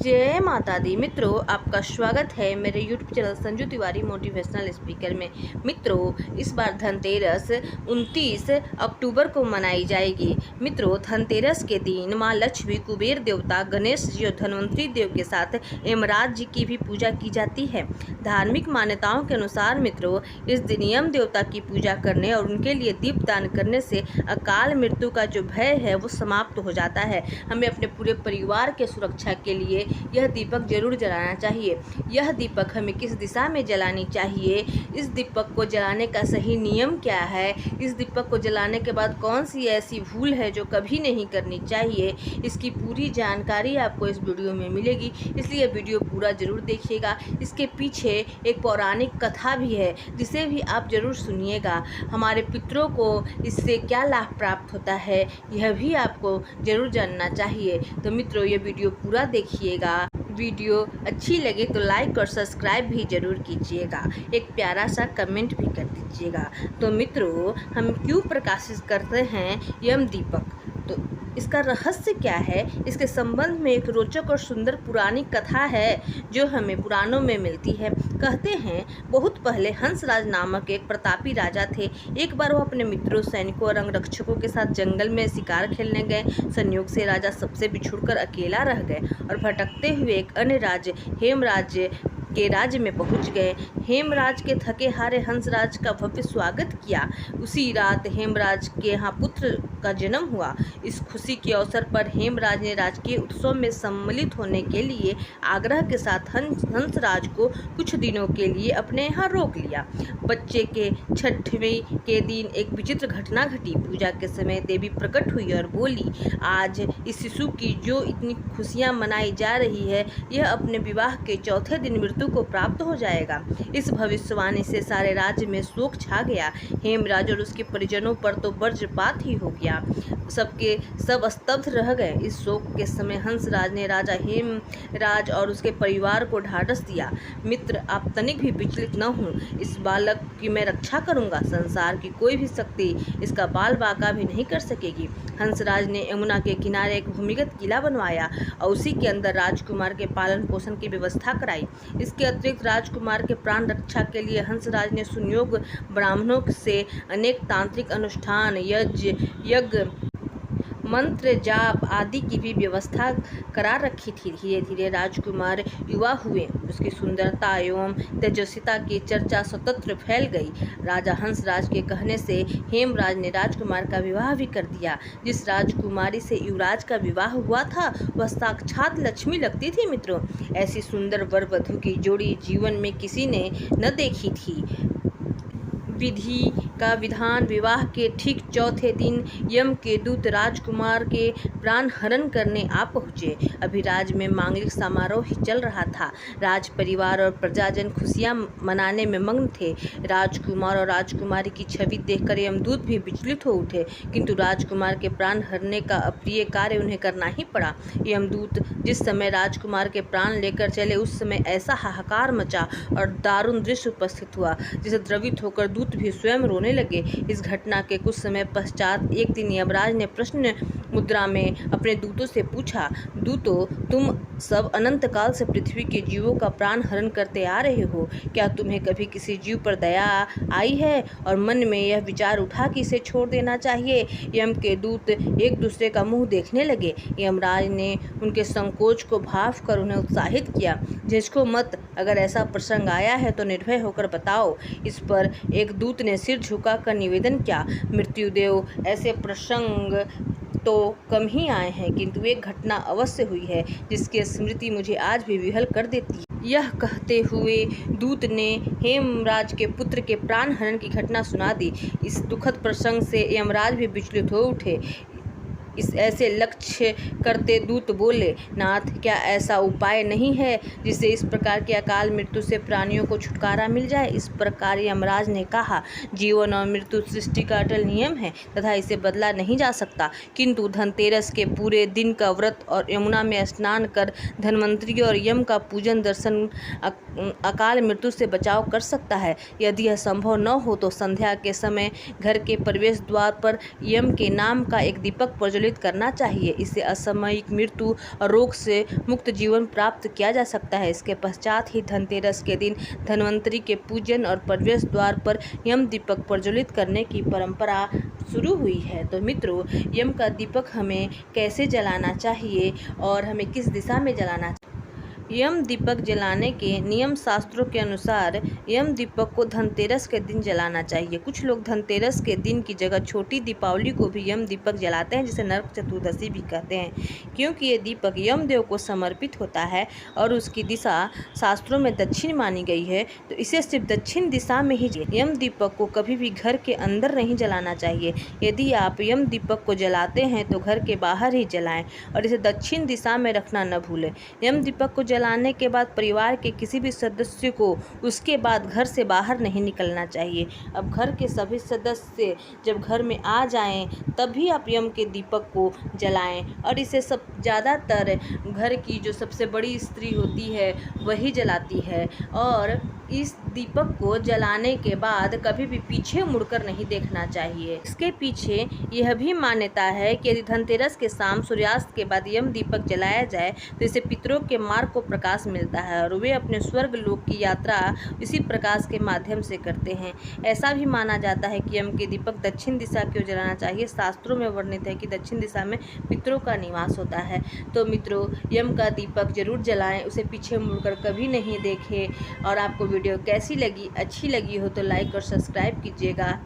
जय माता दी। मित्रों, आपका स्वागत है मेरे YouTube channel Sanju Tiwari motivational speaker में। मित्रों, इस बार धनतेरस 29 अक्टूबर को मनाई जाएगी। मित्रों, धनतेरस के दिन माँ लक्ष्मी, कुबेर देवता, गणेश जी और धन्वंतरी देव के साथ यमराज जी की भी पूजा की जाती है। धार्मिक मान्यताओं के अनुसार मित्रों, इस दिन यम देवता की पूजा करने और उनके लिए दीपदान करने से अकाल मृत्यु का जो भय है वो समाप्त हो जाता है। हमें अपने पूरे परिवार के सुरक्षा के लिए यह दीपक जरूर जलाना चाहिए। यह दीपक हमें किस दिशा में जलानी चाहिए, इस दीपक को जलाने का सही नियम क्या है, इस दीपक को जलाने के बाद कौन सी ऐसी भूल है जो कभी नहीं करनी चाहिए, इसकी पूरी जानकारी आपको इस वीडियो में मिलेगी। इसलिए वीडियो पूरा जरूर देखिएगा। इसके पीछे एक पौराणिक कथा भी है जिसे भी आप जरूर सुनिएगा। हमारे पितरों को इससे क्या लाभ प्राप्त होता है यह भी आपको जरूर जानना चाहिए। तो मित्रों, ये वीडियो पूरा देखिएगा। वीडियो अच्छी लगे तो लाइक और सब्सक्राइब भी जरूर कीजिएगा। एक प्यारा सा कमेंट भी कर दीजिएगा। तो मित्रों, हम क्यों प्रकाशित करते हैं यम दीपक, तो इसका रहस्य क्या है, इसके संबंध में एक रोचक और सुंदर पुरानी कथा है जो हमें पुराणों में मिलती है। कहते हैं बहुत पहले हंसराज नामक एक प्रतापी राजा थे। एक बार वो अपने मित्रों, सैनिकों और अंगरक्षकों के साथ जंगल में शिकार खेलने गए। संयोग से राजा सबसे बिछुड़कर अकेला रह गए और भटकते हुए एक अन्य राज्य हेमराज के राज्य में पहुंच गए। हेमराज के थके हारे हंसराज का भव्य स्वागत किया। उसी रात हेमराज के यहाँ पुत्र का जन्म हुआ। इस खुशी के अवसर पर हेमराज ने राजकीय उत्सव में सम्मिलित होने के लिए आग्रह के साथ हंसराज को कुछ दिनों के लिए अपने यहाँ रोक लिया। बच्चे के छठवें के दिन एक विचित्र घटना घटी। पूजा के समय देवी प्रकट हुई और बोली, आज इस शिशु की जो इतनी खुशियाँ मनाई जा रही है, यह अपने विवाह के चौथे दिन मृत्यु को प्राप्त हो जाएगा। इस भविष्यवाणी से सारे राज्य में शोक छा गया। हेमराज और उसके परिजनों पर तो वज्रपात ही हो गया। सबके सब स्तब्ध रह गए। इस शोक के समय हंसराज ने राजा हेमराज और उसके परिवार को ढाढ़स दिया, मित्र, आप तनिक भी विचलित न हो। इस बालक की मैं रक्षा करूंगा। संसार की कोई भी शक्ति इसका बाल बाका भी नहीं कर सकेगी। हंसराज ने यमुना के किनारे एक भूमिगत किला बनवाया और उसी के अंदर राजकुमार के पालन पोषण की व्यवस्था कराई। इसके अतिरिक्त राजकुमार के प्राण रक्षा के लिए हंसराज ने सुनियोग ब्राह्मणों से अनेक तांत्रिक अनुष्ठान, यज्ञ, मंत्र जाप आदि की भी व्यवस्था करा रखी थी। धीरे धीरे राजकुमार युवा हुए। उसकी सुंदरता एवं तेजस्विता की चर्चा स्वतंत्र फैल गई। राजा हंसराज के कहने से हेमराज ने राजकुमार का विवाह भी कर दिया। जिस राजकुमारी से युवराज का विवाह हुआ था वह साक्षात लक्ष्मी लगती थी। मित्रों, ऐसी सुंदर वर वधु की जोड़ी जीवन में किसी ने न देखी थी। विधि का विधान, विवाह के ठीक चौथे दिन यम के दूत राजकुमार के प्राण हरण करने आ पहुँचे। अभी राज में मांगलिक समारोह ही चल रहा था। राज परिवार और प्रजाजन खुशियां मनाने में मग्न थे। राजकुमार और राजकुमारी की छवि देखकर यमदूत भी विचलित हो उठे, किंतु राजकुमार के प्राण हरने का अप्रिय कार्य उन्हें करना ही पड़ा। यमदूत जिस समय राजकुमार के प्राण लेकर चले, उस समय ऐसा हाहाकार मचा और दारुण दृश्य उपस्थित हुआ जिसे द्रवित होकर दूत भी स्वयं रोने लगे। इस घटना के कुछ समय पश्चात एक दिन यमराज ने प्रश्न मुद्रा में अपने दूतों से पूछा, दूतों, तुम सब अनंत काल से पृथ्वी के जीवों का प्राण हरण करते आ रहे हो, क्या तुम्हें कभी किसी जीव पर दया आई है और मन में यह विचार उठा कि इसे छोड़ देना चाहिए? यम के दूत एक दूसरे का मुंह देखने लगे। यमराज ने उनके संकोच को भांप कर उन्हें उत्साहित किया, झिझको मत, अगर ऐसा प्रसंग आया है तो निर्भय होकर बताओ। इस पर एक दूत ने सिर झुकाकर निवेदन किया, मृत्युदेव, ऐसे प्रसंग तो कम ही आए हैं, किंतु एक घटना अवश्य हुई है जिसकी स्मृति मुझे आज भी विह्वल कर देती है। यह कहते हुए दूत ने हेमराज के पुत्र के प्राण हरण की घटना सुना दी। इस दुखद प्रसंग से यमराज भी विचलित हो उठे। इस ऐसे लक्ष्य करते दूत बोले, नाथ, क्या ऐसा उपाय नहीं है जिससे इस प्रकार की अकाल मृत्यु से प्राणियों को छुटकारा मिल जाए? इस प्रकार यमराज ने कहा, जीवन और मृत्यु सृष्टि का अटल नियम है तथा इसे बदला नहीं जा सकता, किंतु धनतेरस के पूरे दिन का व्रत और यमुना में स्नान कर धन्वंतरी और यम का पूजन दर्शन अकाल मृत्यु से बचाव कर सकता है। यदि यह संभव न हो तो संध्या के समय घर के प्रवेश द्वार पर यम के नाम का एक दीपक प्रज्वलित प्रज्वलित करना चाहिए। इससे असामयिक मृत्यु और रोग से मुक्त जीवन प्राप्त किया जा सकता है। इसके पश्चात ही धनतेरस के दिन धन्वंतरि के पूजन और प्रवेश द्वार पर यम दीपक प्रज्वलित करने की परंपरा शुरू हुई है। तो मित्रों, यम का दीपक हमें कैसे जलाना चाहिए और हमें किस दिशा में जलाना चाहिए? यम दीपक जलाने के नियम शास्त्रों के अनुसार यम दीपक को धनतेरस के दिन जलाना चाहिए। कुछ लोग धनतेरस के दिन की जगह छोटी दीपावली को भी यम दीपक जलाते हैं, जिसे नरक चतुर्दशी भी कहते हैं, क्योंकि ये दीपक यमदेव को समर्पित होता है और उसकी दिशा शास्त्रों में दक्षिण मानी गई है। तो इसे सिर्फ दक्षिण दिशा में ही यम दीपक को कभी भी घर के अंदर नहीं जलाना चाहिए। यदि आप यम दीपक को जलाते हैं तो घर के बाहर ही जलाएं और इसे दक्षिण दिशा में रखना न भूलें। यम दीपक को जलाने के बाद परिवार के किसी भी सदस्य को उसके बाद घर से बाहर नहीं निकलना चाहिए। अब घर के सभी सदस्य जब घर में आ जाएं तभी आप यम के दीपक को जलाएं और इसे सब ज़्यादातर घर की जो सबसे बड़ी स्त्री होती है वही जलाती है। और इस दीपक को जलाने के बाद कभी भी पीछे मुड़कर नहीं देखना चाहिए। इसके पीछे यह भी मान्यता है कि यदि धनतेरस के शाम सूर्यास्त के बाद यम दीपक जलाया जाए तो इससे पितरों के मार्ग को प्रकाश मिलता है और वे अपने स्वर्ग लोक की यात्रा इसी प्रकाश के माध्यम से करते हैं। ऐसा भी माना जाता है कि यम के दीपक दक्षिण दिशा की ओर जलाना चाहिए। शास्त्रों में वर्णित है कि दक्षिण दिशा में पितरों का निवास होता है। तो मित्रों, यम का दीपक जरूर जलाएं, उसे पीछे मुड़कर कभी नहीं देखें। और आपको वीडियो कैसी लगी, अच्छी लगी हो तो लाइक और सब्सक्राइब कीजिएगा।